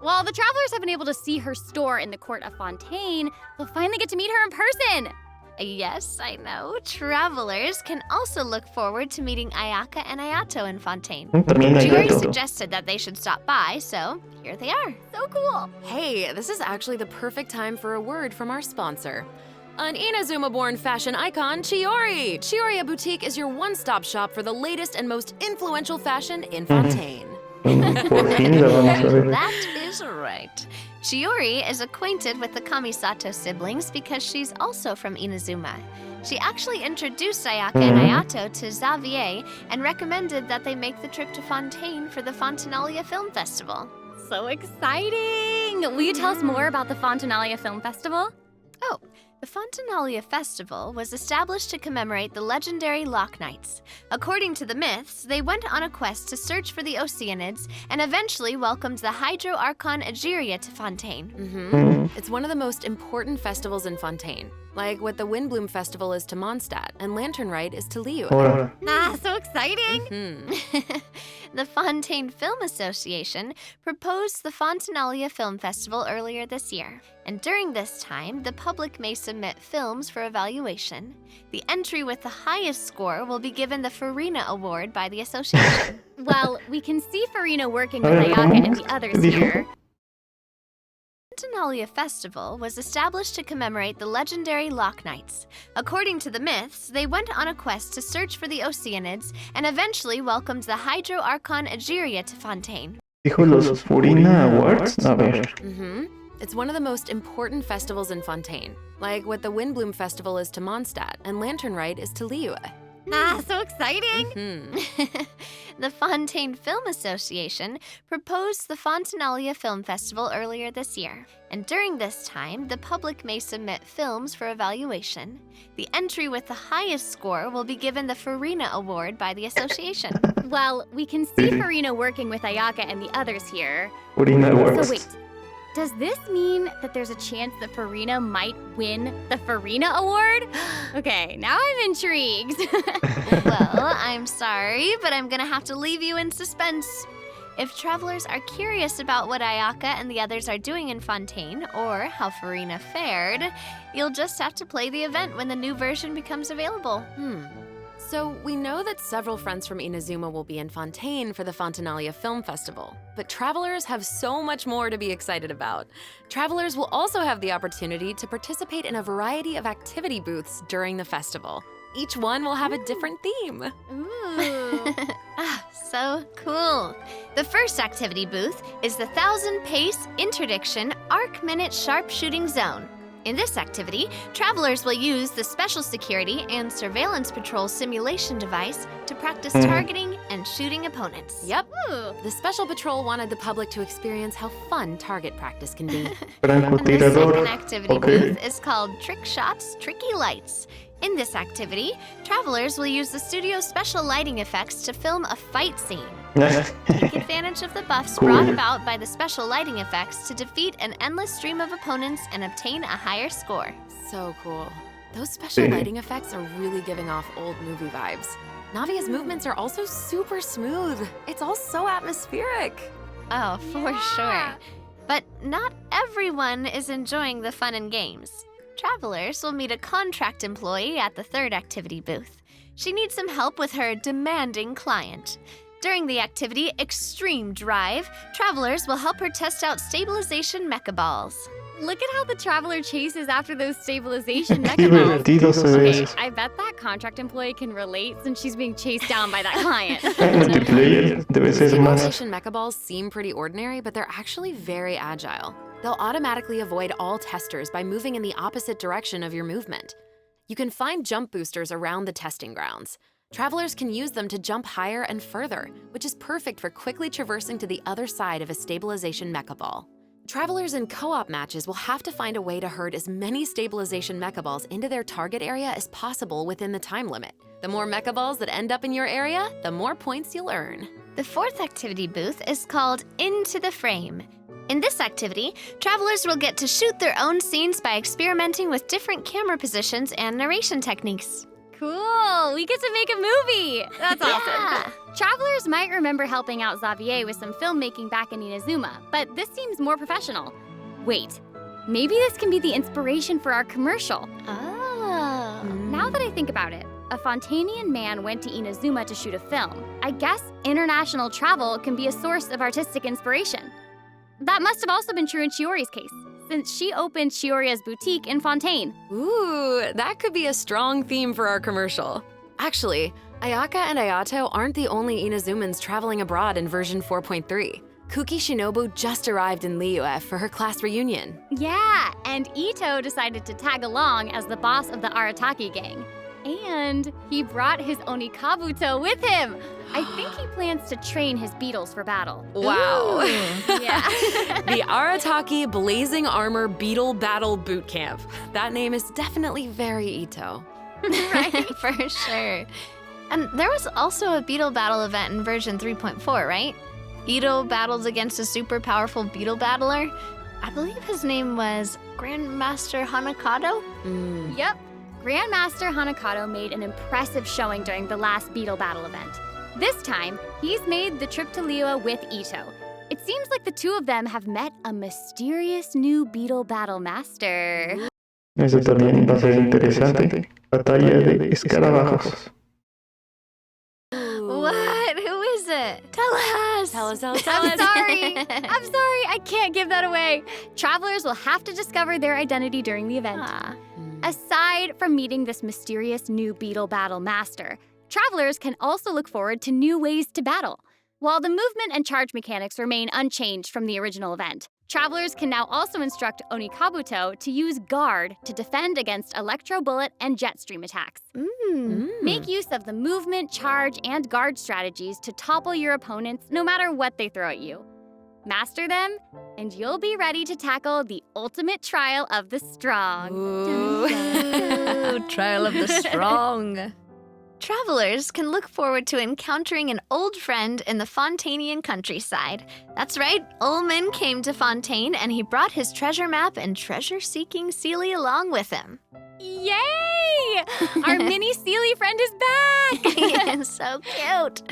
[SPEAKER 2] While the travelers have been able to see her store in the court of Fontaine, they'll finally get to meet her in person.
[SPEAKER 8] Yes, I know. Travelers can also look forward to meeting Ayaka and Ayato in Fontaine.
[SPEAKER 1] También hay
[SPEAKER 8] Chiyori
[SPEAKER 1] gato.
[SPEAKER 8] suggested that they should stop by, so here they are.
[SPEAKER 2] So cool.
[SPEAKER 3] Hey, this is actually the perfect time for a word from our sponsor. An Inazuma-born fashion icon, Chiyori! Chiyoria Boutique is your one-stop shop for the latest and most influential fashion in Fontaine.
[SPEAKER 1] Por fin la vamos a ver.
[SPEAKER 8] That is right. Chiyori is acquainted with the Kamisato siblings because she's also from Inazuma. She actually introduced Ayaka and Ayato to Xavier and recommended that they make the trip to Fontaine for the Fontanalia Film Festival.
[SPEAKER 2] So exciting! Will you tell us more about the Fontanalia Film Festival?
[SPEAKER 8] Oh, the Fontanalia Festival was established to commemorate the legendary Lock Knights. According to the myths, they went on a quest to search for the Oceanids and eventually welcomed the Hydro Archon Egeria to Fontaine.
[SPEAKER 3] It's one of the most important festivals in Fontaine, like what the Windbloom Festival is to Mondstadt and Lantern Rite is to Liyue.
[SPEAKER 1] Ahora,
[SPEAKER 2] So exciting!
[SPEAKER 8] The Fontaine Film Association proposed the Fontanalia Film Festival earlier this year, and during this time, the public may submit films for evaluation. The entry with the highest score will be given the Farina Award by the association.
[SPEAKER 2] Well, we can see Farina working with
[SPEAKER 1] A ver,
[SPEAKER 2] Ayaka and
[SPEAKER 1] ¿cómo?
[SPEAKER 2] the others
[SPEAKER 1] ¿Qué dijo?
[SPEAKER 2] here.
[SPEAKER 8] Fontanalia Festival was established to commemorate the legendary Lock Knights. According to the myths, they went on a quest to search for the Oceanids and eventually welcomed the Hydro Archon Egeria to Fontaine.
[SPEAKER 1] dijo los Furina Awards. A ver.
[SPEAKER 3] It's one of the most important festivals in Fontaine, like what the Windbloom Festival is to Mondstadt and Lantern Rite is to Liyue.
[SPEAKER 2] So exciting!
[SPEAKER 8] The Fontaine Film Association proposed the Fontanalia Film Festival earlier this year, and during this time, the public may submit films for evaluation. The entry with the highest score will be given the Farina Award by the association.
[SPEAKER 2] Well, we can see Farina working with Ayaka and the others here.
[SPEAKER 1] Furina Awards.
[SPEAKER 2] So wait, does this mean that there's a chance that Farina might win the Farina Award? Okay, now I'm intrigued.
[SPEAKER 8] Well, I'm sorry, but I'm gonna have to leave you in suspense. If travelers are curious about what Ayaka and the others are doing in Fontaine, or how Farina fared, you'll just have to play the event when the new version becomes available.
[SPEAKER 3] So we know that several friends from Inazuma will be in Fontaine for the Fontanalia Film Festival, but travelers have so much more to be excited about. Travelers will also have the opportunity to participate in a variety of activity booths during the festival. Each one will have a different theme.
[SPEAKER 2] Ooh.
[SPEAKER 8] So cool. The first activity booth is the 1,000 Pace Interdiction Arc Minute Sharpshooting Zone. In this activity, travelers will use the Special Security and Surveillance Patrol simulation device to practice targeting and shooting opponents.
[SPEAKER 3] Yep. The Special Patrol wanted the public to experience how fun target practice can be.
[SPEAKER 1] Franco
[SPEAKER 8] And the second
[SPEAKER 1] tirador.
[SPEAKER 8] activity
[SPEAKER 1] Okay.
[SPEAKER 8] booth is called Trick Shots, Tricky Lights. In this activity, travelers will use the studio's special lighting effects to film a fight scene. Take advantage of the buffs
[SPEAKER 1] Cool.
[SPEAKER 8] brought about by the special lighting effects to defeat an endless stream of opponents and obtain a higher score.
[SPEAKER 3] So cool. Those special
[SPEAKER 1] Sí.
[SPEAKER 3] lighting effects are really giving off old movie vibes. Navia's movements are also super smooth. It's all so atmospheric.
[SPEAKER 8] Oh, for sure. But not everyone is enjoying the fun and games. Travelers will meet a contract employee at the third activity booth. She needs some help with her demanding client. During the activity Extreme Drive, travelers will help her test out stabilization mecha balls.
[SPEAKER 2] Look at how the traveler chases after those stabilization mecha balls.
[SPEAKER 1] Divertido se ve
[SPEAKER 2] Okay,
[SPEAKER 1] eso.
[SPEAKER 2] I bet that contract employee can relate since she's being chased down by that client.
[SPEAKER 1] Multiplayer debe ser más.
[SPEAKER 3] Stabilization mecha balls seem pretty ordinary, but they're actually very agile. They'll automatically avoid all testers by moving in the opposite direction of your movement. You can find jump boosters around the testing grounds. Travelers can use them to jump higher and further, which is perfect for quickly traversing to the other side of a stabilization mecha ball. Travelers in co-op matches will have to find a way to herd as many stabilization mecha balls into their target area as possible within the time limit. The more mecha balls that end up in your area, the more points you'll earn.
[SPEAKER 8] The fourth activity booth is called Into the Frame. In this activity, travelers will get to shoot their own scenes by experimenting with different camera positions and narration techniques.
[SPEAKER 2] Cool! We get to make a movie! That's awesome. Travelers might remember helping out Xavier with some filmmaking back in Inazuma, but this seems more professional. Wait, maybe this can be the inspiration for our commercial.
[SPEAKER 8] Oh.
[SPEAKER 2] Now that I think about it, a Fontanian man went to Inazuma to shoot a film. I guess international travel can be a source of artistic inspiration. That must have also been true in Chiori's case, since she opened Chioria's boutique in Fontaine.
[SPEAKER 3] Ooh, that could be a strong theme for our commercial. Actually, Ayaka and Ayato aren't the only Inazumans traveling abroad in version 4.3. Kuki Shinobu just arrived in Liyue for her class reunion.
[SPEAKER 2] Yeah, and Ito decided to tag along as the boss of the Arataki gang. And he brought his Onikabuto with him. I think he plans to train his beetles for battle.
[SPEAKER 3] Wow.
[SPEAKER 2] Yeah.
[SPEAKER 3] The Arataki Blazing Armor Beetle Battle Boot Camp. That name is definitely very Ito.
[SPEAKER 8] Right, for sure. And there was also a beetle battle event in version 3.4, right? Ito battles against a super powerful beetle battler. I believe his name was Grandmaster Hanakato?
[SPEAKER 2] Yep. Grandmaster Hanakato made an impressive showing during the last beetle battle event. This time, he's made the trip to Liyue with Ito. It seems like the two of them have met a mysterious new beetle battle master.
[SPEAKER 1] Eso también va a ser interesante. Batalla de escarabajos.
[SPEAKER 8] What? Who is it? Tell us!
[SPEAKER 3] Tell us.
[SPEAKER 2] I'm sorry. I can't give that away. Travelers will have to discover their identity during the event. Aside from meeting this mysterious new beetle battle master, travelers can also look forward to new ways to battle. While the movement and charge mechanics remain unchanged from the original event, travelers can now also instruct Onikabuto to use guard to defend against electro bullet and jet stream attacks. Make use of the movement, charge, and guard strategies to topple your opponents no matter what they throw at you. Master them, and you'll be ready to tackle the ultimate trial of the strong.
[SPEAKER 8] Ooh, trial of the strong. Travelers can look forward to encountering an old friend in the Fontanian countryside. That's right, Ullman came to Fontaine and he brought his treasure map and treasure-seeking Seelie along with him.
[SPEAKER 2] Yay! Our mini Seelie friend is back!
[SPEAKER 8] So cute.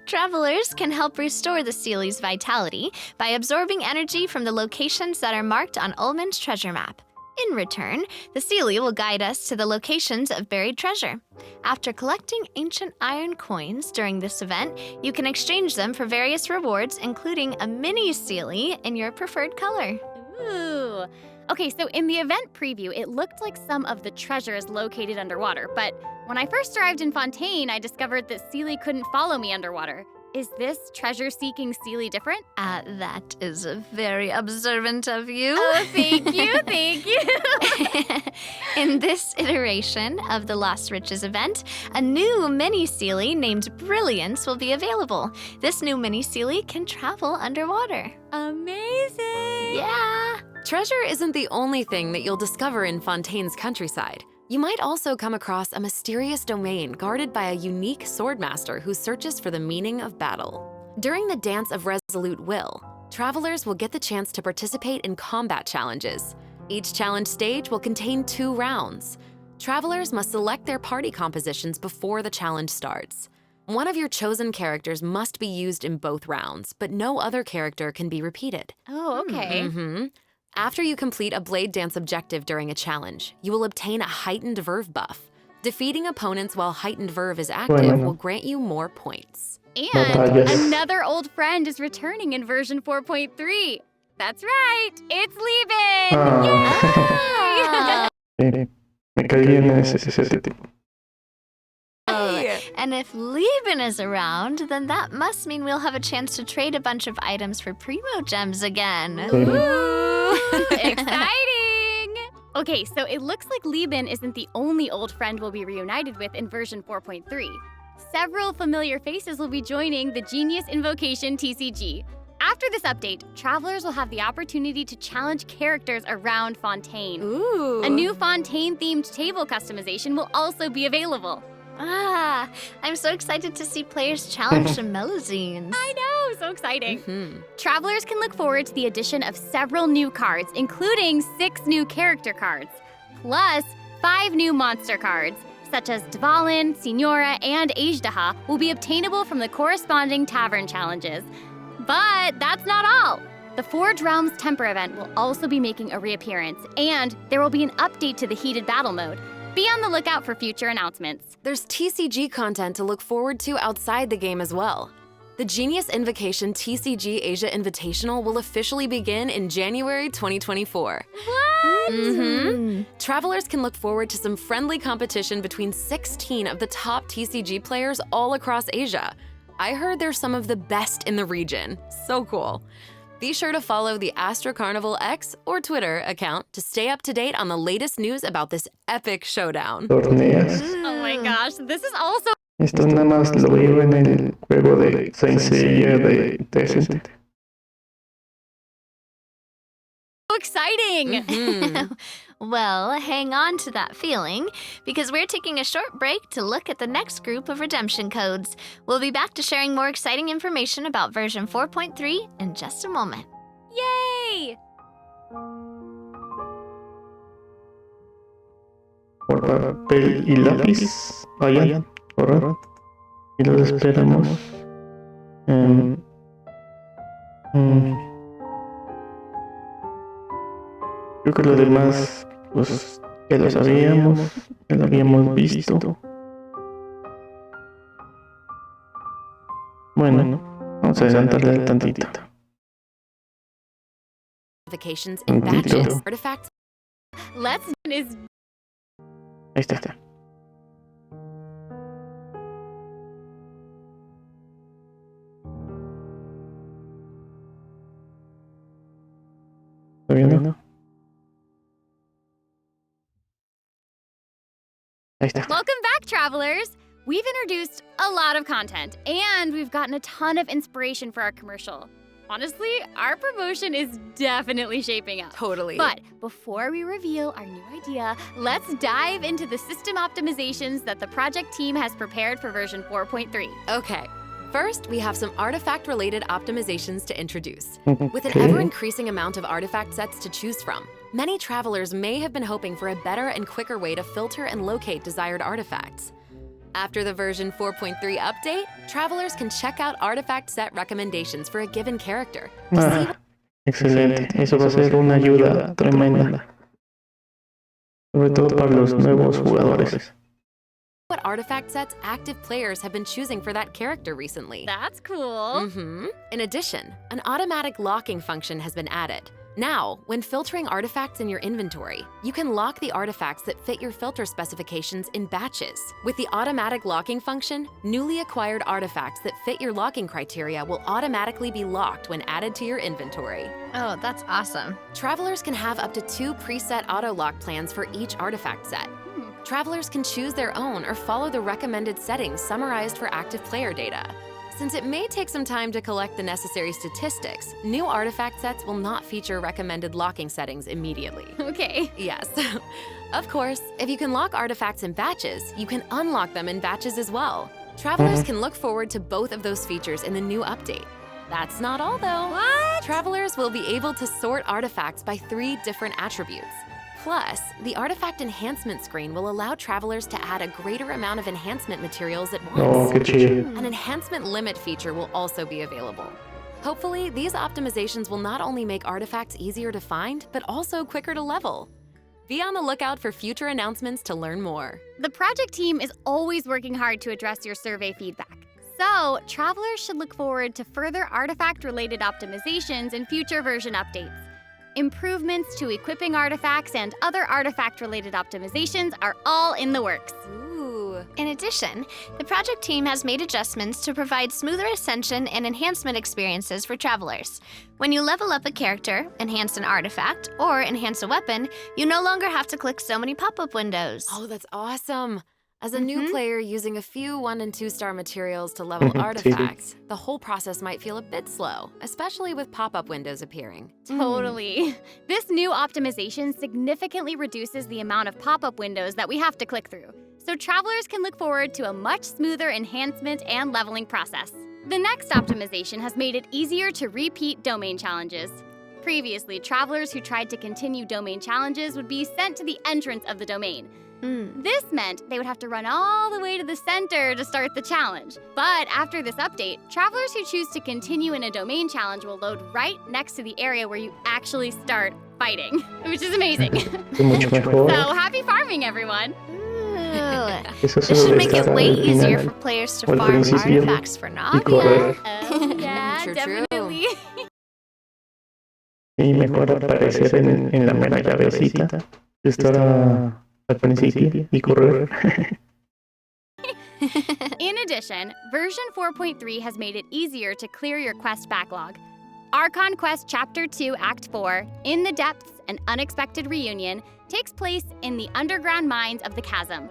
[SPEAKER 8] Travelers can help restore the Seelie's vitality by absorbing energy from the locations that are marked on Ullman's treasure map. In return, the Seelie will guide us to the locations of buried treasure. After collecting ancient iron coins during this event, you can exchange them for various rewards, including a mini Seelie in your preferred color.
[SPEAKER 2] Ooh. Okay, so in the event preview, it looked like some of the treasure is located underwater, but when I first arrived in Fontaine, I discovered that Seelie couldn't follow me underwater. Is this treasure-seeking Seelie different?
[SPEAKER 8] That is very observant of you.
[SPEAKER 2] Oh, thank you.
[SPEAKER 8] In this iteration of the Lost Riches event, a new mini Seelie named Brilliance will be available. This new mini Seelie can travel underwater.
[SPEAKER 2] Amazing!
[SPEAKER 8] Yeah!
[SPEAKER 3] Treasure isn't the only thing that you'll discover in Fontaine's countryside. You might also come across a mysterious domain guarded by a unique swordmaster who searches for the meaning of battle. During the Dance of Resolute Will, travelers will get the chance to participate in combat challenges. Each challenge stage will contain 2 rounds. Travelers must select their party compositions before the challenge starts. One of your chosen characters must be used in both rounds, but no other character can be repeated.
[SPEAKER 2] Oh, okay.
[SPEAKER 3] After you complete a Blade Dance objective during a challenge, you will obtain a heightened verve buff. Defeating opponents while heightened verve is active will grant you more points.
[SPEAKER 2] And another old friend is returning in version 4.3. That's right, it's Lieben!
[SPEAKER 1] Me caí en ese tipo.
[SPEAKER 8] And if Lieben is around, then that must mean we'll have a chance to trade a bunch of items for Primo Gems again.
[SPEAKER 2] Ooh, exciting! Okay, so it looks like Lieben isn't the only old friend we'll be reunited with in version 4.3. Several familiar faces will be joining the Genius Invocation TCG. After this update, travelers will have the opportunity to challenge characters around Fontaine.
[SPEAKER 3] Ooh.
[SPEAKER 2] A new Fontaine-themed table customization will also be available.
[SPEAKER 8] Ah, I'm so excited to see players challenge some Melazines.
[SPEAKER 2] I know, so exciting.
[SPEAKER 3] Mhm.
[SPEAKER 2] Travelers can look forward to the addition of several new cards, including 6 new character cards, plus 5 new monster cards, such as Dvalin, Signora, and Ajdaha, will be obtainable from the corresponding tavern challenges. But that's not all. The Forge Realms Temper event will also be making a reappearance, and there will be an update to the Heated Battle mode. Be on the lookout for future announcements.
[SPEAKER 3] There's TCG content to look forward to outside the game as well. The Genius Invocation TCG Asia Invitational will officially begin in January 2024.
[SPEAKER 2] What?
[SPEAKER 3] Mm-hmm. Travelers can look forward to some friendly competition between 16 of the top TCG players all across Asia. I heard they're some of the best in the region. So cool. Be sure to follow the Astro Carnival X or Twitter account to stay up to date on the latest news about this epic showdown.
[SPEAKER 1] Torneas.
[SPEAKER 2] Oh my gosh, this is also
[SPEAKER 1] Esto nada más lo veo en el juego de Saint Seiya de Descent.
[SPEAKER 2] so exciting.
[SPEAKER 3] Mhm.
[SPEAKER 8] Well, hang on to that feeling, because we're taking a short break to look at the next group of redemption codes. We'll be back to sharing more exciting information about version 4.3 in just a moment.
[SPEAKER 2] Yay!
[SPEAKER 1] Por papel y lápiz, vayan, corran. Y los esperamos. Creo que lo demás, pues ya lo sabíamos, ya lo habíamos visto. Bueno, vamos a adelantarle tantito.
[SPEAKER 3] Notifications in batches. Artifacts.
[SPEAKER 2] Let's is
[SPEAKER 1] Ahí está. ¿Está viendo? Ahí está.
[SPEAKER 2] Welcome back, travelers! We've introduced a lot of content, and we've gotten a ton of inspiration for our commercial. Honestly, our promotion is definitely shaping up.
[SPEAKER 3] Totally.
[SPEAKER 2] But before we reveal our new idea, let's dive into the system optimizations that the project team has prepared for version 4.3.
[SPEAKER 3] Okay. First, we have some artifact-related optimizations to introduce. With an
[SPEAKER 1] Okay.
[SPEAKER 3] ever-increasing amount of artifact sets to choose from, many travelers may have been hoping for a better and quicker way to filter and locate desired artifacts. After the version 4.3 update, travelers can check out artifact set recommendations for a given character to see
[SPEAKER 1] Ah, excelente. Eso va a ser una ayuda tremenda. Sobre todo para los nuevos jugadores.
[SPEAKER 3] what artifact sets active players have been choosing for that character recently.
[SPEAKER 2] That's cool.
[SPEAKER 3] In addition, an automatic locking function has been added. Now, when filtering artifacts in your inventory, you can lock the artifacts that fit your filter specifications in batches. With the automatic locking function, newly acquired artifacts that fit your locking criteria will automatically be locked when added to your inventory.
[SPEAKER 8] Oh, that's awesome.
[SPEAKER 3] Travelers can have up to 2 preset auto-lock plans for each artifact set. Travelers can choose their own or follow the recommended settings summarized for active player data. Since it may take some time to collect the necessary statistics, new artifact sets will not feature recommended locking settings immediately.
[SPEAKER 2] Okay.
[SPEAKER 3] Yes. Of course, if you can lock artifacts in batches, you can unlock them in batches as well. Travelers can look forward to both of those features in the new update. That's not all though.
[SPEAKER 2] What?
[SPEAKER 3] Travelers will be able to sort artifacts by 3 different attributes. Plus, the artifact enhancement screen will allow travelers to add a greater amount of enhancement materials at once.
[SPEAKER 1] Oh, qué chido.
[SPEAKER 3] An enhancement limit feature will also be available. Hopefully, these optimizations will not only make artifacts easier to find, but also quicker to level. Be on the lookout for future announcements to learn more.
[SPEAKER 2] The project team is always working hard to address your survey feedback. So, travelers should look forward to further artifact-related optimizations in future version updates. Improvements to equipping artifacts and other artifact-related optimizations are all in the works.
[SPEAKER 3] Ooh.
[SPEAKER 8] In addition, the project team has made adjustments to provide smoother ascension and enhancement experiences for travelers. When you level up a character, enhance an artifact, or enhance a weapon, you no longer have to click so many pop-up windows.
[SPEAKER 3] Oh, that's awesome. As a new player using a few 1- and 2-star materials to level artifacts, the whole process might feel a bit slow, especially with pop-up windows appearing.
[SPEAKER 2] Totally. This new optimization significantly reduces the amount of pop-up windows that we have to click through, so travelers can look forward to a much smoother enhancement and leveling process. The next optimization has made it easier to repeat domain challenges. Previously, travelers who tried to continue domain challenges would be sent to the entrance of the domain. This meant they would have to run all the way to the center to start the challenge. But after this update, travelers who choose to continue in a domain challenge will load right next to the area where you actually start fighting, which is amazing. So happy farming, everyone!
[SPEAKER 8] This should make it way easier for players to farm artifacts for Navia.
[SPEAKER 2] Oh, yeah,
[SPEAKER 3] True,
[SPEAKER 2] definitely.
[SPEAKER 1] Y mejor aparecer en la mera llavecita, estar al principio y correr.
[SPEAKER 2] In addition, version 4.3 has made it easier to clear your quest backlog. Archon Quest Chapter 2 Act 4, In the Depths, An Unexpected Reunion, takes place in the underground mines of the Chasm.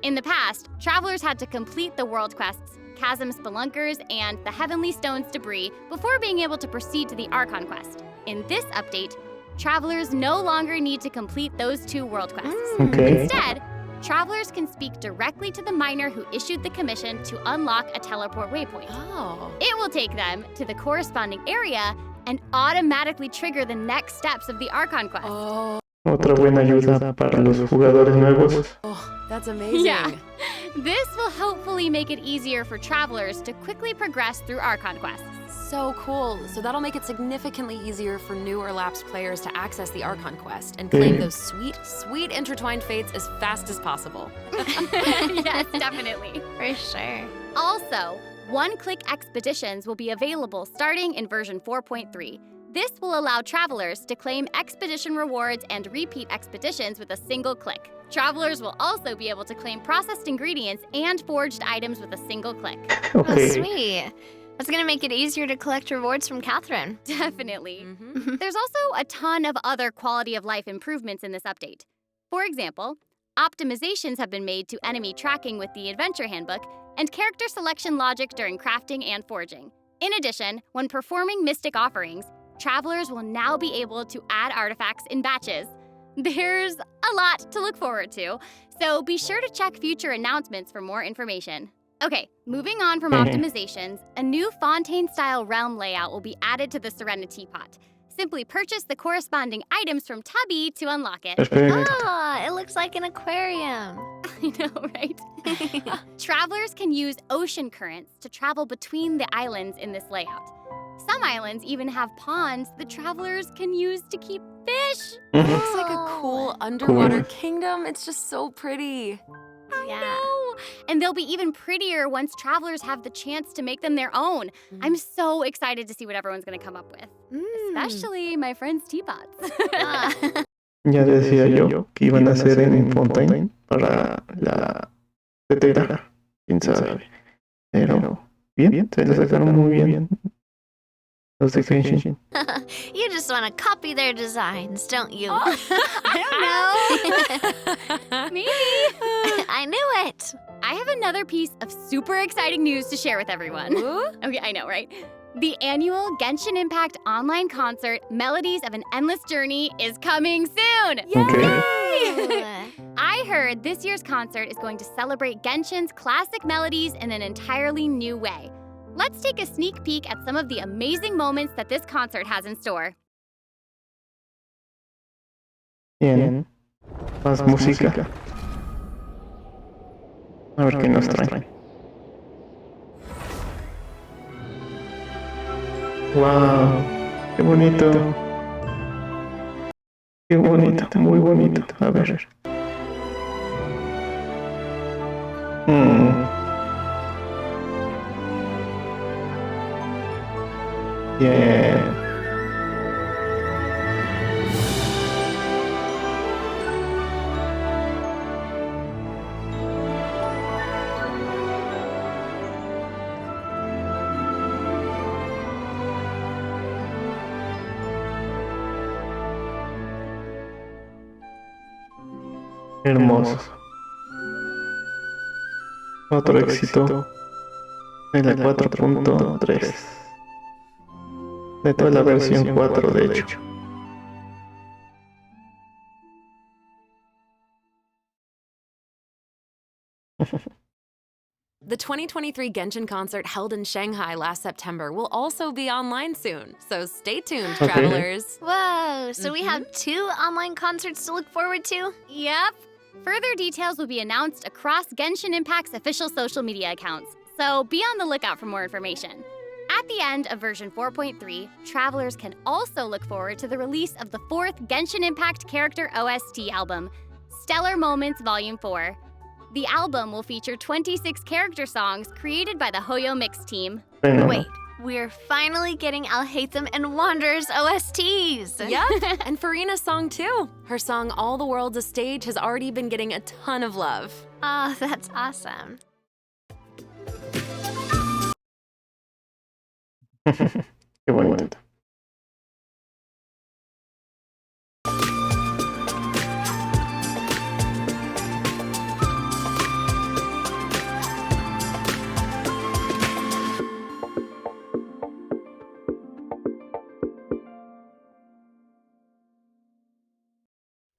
[SPEAKER 2] In the past, travelers had to complete the world quests, Chasm Spelunkers, and the Heavenly Stones debris before being able to proceed to the Archon Quest. In this update, travelers no longer need to complete those 2 world quests. Instead, travelers can speak directly to the miner who issued the commission to unlock a teleport waypoint. It will take them to the corresponding area and automatically trigger the next steps of the Archon Quest.
[SPEAKER 1] Otra buena ayuda para los jugadores nuevos.
[SPEAKER 3] That's amazing.
[SPEAKER 2] Yeah. This will hopefully make it easier for travelers to quickly progress through Archon quests.
[SPEAKER 3] So cool. So that'll make it significantly easier for new or lapsed players to access the Archon quest and claim those sweet, sweet intertwined fates as fast as possible.
[SPEAKER 2] Yes, definitely.
[SPEAKER 8] For sure.
[SPEAKER 2] Also, one-click expeditions will be available starting in version 4.3. This will allow travelers to claim expedition rewards and repeat expeditions with a single click. Travelers will also be able to claim processed ingredients and forged items with a single click.
[SPEAKER 8] Oh, sweet. That's gonna make it easier to collect rewards from Catherine.
[SPEAKER 2] Definitely. There's also a ton of other quality of life improvements in this update. For example, optimizations have been made to enemy tracking with the Adventure Handbook and character selection logic during crafting and forging. In addition, when performing mystic offerings, travelers will now be able to add artifacts in batches. There's a lot to look forward to, so be sure to check future announcements for more information. Okay, moving on from optimizations, a new Fontaine-style realm layout will be added to the Serenity Pot. Simply purchase the corresponding items from Tubby to unlock it.
[SPEAKER 8] It looks like an aquarium.
[SPEAKER 2] I know, right? Travelers can use ocean currents to travel between the islands in this layout. Some islands even have ponds that travelers can use to keep fish.
[SPEAKER 3] It looks like a cool underwater kingdom. It's just so pretty.
[SPEAKER 2] I know. And they'll be even prettier once travelers have the chance to make them their own. I'm so excited to see what everyone's going to come up with. Especially my friend's teapots.
[SPEAKER 1] Ya decía yo que iban a hacer en Fontaine para la tetera. Quién sabe. Pero bien, se lo sacaron muy bien. Los de Genshin.
[SPEAKER 8] You just want to copy their designs, don't you?
[SPEAKER 2] I don't know. Maybe.
[SPEAKER 8] I knew it.
[SPEAKER 2] I have another piece of super exciting news to share with everyone. Okay, I know, right? The annual Genshin Impact online concert, Melodies of an Endless Journey, is coming soon!
[SPEAKER 1] Yay!
[SPEAKER 2] I heard this year's concert is going to celebrate Genshin's classic melodies in an entirely new way. Let's take a sneak peek at some of the amazing moments that this concert has in store.
[SPEAKER 1] Bien. Más música. A ver qué nos trae. Wow, qué bonito. Qué bonito, muy bonito. A ver. Bien. Hermoso. Otro Exito en la 4.3. De toda la versión 4, de hecho.
[SPEAKER 3] The 2023 Genshin concert held in Shanghai last September will also be online soon, so stay tuned,
[SPEAKER 1] Okay.
[SPEAKER 3] travelers.
[SPEAKER 8] Whoa, so we have 2 online concerts to look forward to?
[SPEAKER 2] Yep. Further details will be announced across Genshin Impact's official social media accounts, so be on the lookout for more information. At the end of version 4.3, travelers can also look forward to the release of the 4th Genshin Impact character OST album, Stellar Moments Volume 4. The album will feature 26 character songs created by the Hoyo Mix team.
[SPEAKER 8] Wait, we're finally getting I'll Hate Them and Wanderers OSTs.
[SPEAKER 3] Yep, and Farina's song too. Her song All the World's a Stage has already been getting a ton of love.
[SPEAKER 8] Oh, that's awesome.
[SPEAKER 1] Qué bonito.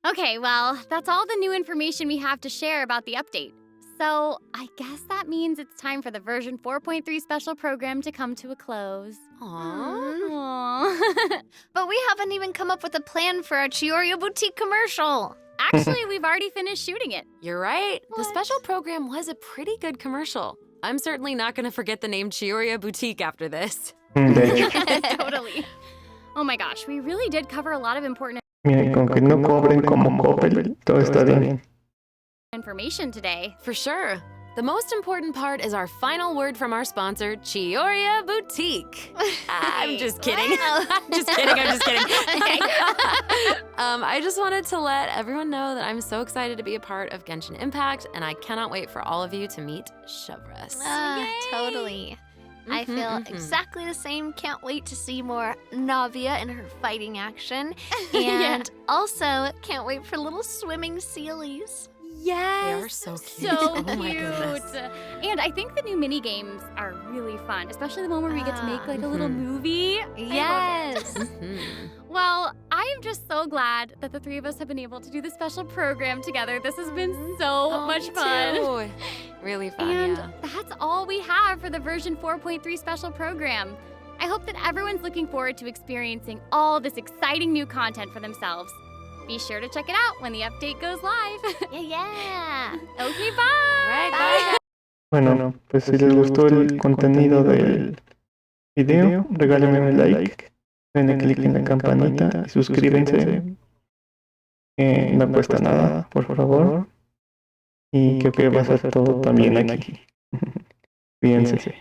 [SPEAKER 2] Okay, well, that's all the new information we have to share about the update. So, I guess that means it's time for the version 4.3 special program to come to a close.
[SPEAKER 3] Aww.
[SPEAKER 2] Aww.
[SPEAKER 8] But we haven't even come up with a plan for our Chiorya Boutique commercial.
[SPEAKER 2] Actually, we've already finished shooting it.
[SPEAKER 3] You're right. The
[SPEAKER 2] What?
[SPEAKER 3] special program was a pretty good commercial. I'm certainly not going to forget the name Chiorya Boutique after this.
[SPEAKER 1] De hecho,
[SPEAKER 2] Totally. Oh my gosh, we really did cover a lot of important
[SPEAKER 1] mira, y con que no cobren como Coppel, todo está bien.
[SPEAKER 2] information today.
[SPEAKER 3] For sure. The most important part is our final word from our sponsor, Chiorya Boutique. I'm just kidding. I'm just kidding. I just wanted to let everyone know that I'm so excited to be a part of Genshin Impact, and I cannot wait for all of you to meet Chevres.
[SPEAKER 8] Totally. I feel exactly the same. Can't wait to see more Navia in her fighting action. And also, can't wait for little swimming sealies.
[SPEAKER 2] Yes.
[SPEAKER 3] They are so cute.
[SPEAKER 2] So
[SPEAKER 3] Oh my goodness.
[SPEAKER 2] cute. And I think the new mini games are really fun, especially the one where we get to make like a little movie.
[SPEAKER 8] Yes.
[SPEAKER 2] Well, I am just so glad that the 3 of us have been able to do this special program together. This has been so much fun.
[SPEAKER 3] Too. Really fun,
[SPEAKER 2] And
[SPEAKER 3] yeah.
[SPEAKER 2] that's all we have for the version 4.3 special program. I hope that everyone's looking forward to experiencing all this exciting new content for themselves. Be sure to check it out when the update goes live.
[SPEAKER 8] Yeah.
[SPEAKER 2] Okay, bye.
[SPEAKER 3] All right, bye.
[SPEAKER 1] Bueno, pues si les gustó el contenido del video, regálenme un like, denle click en la campanita y suscríbanse. No cuesta nada, por favor. Y creo que va a ser todo también aquí. Cuídense.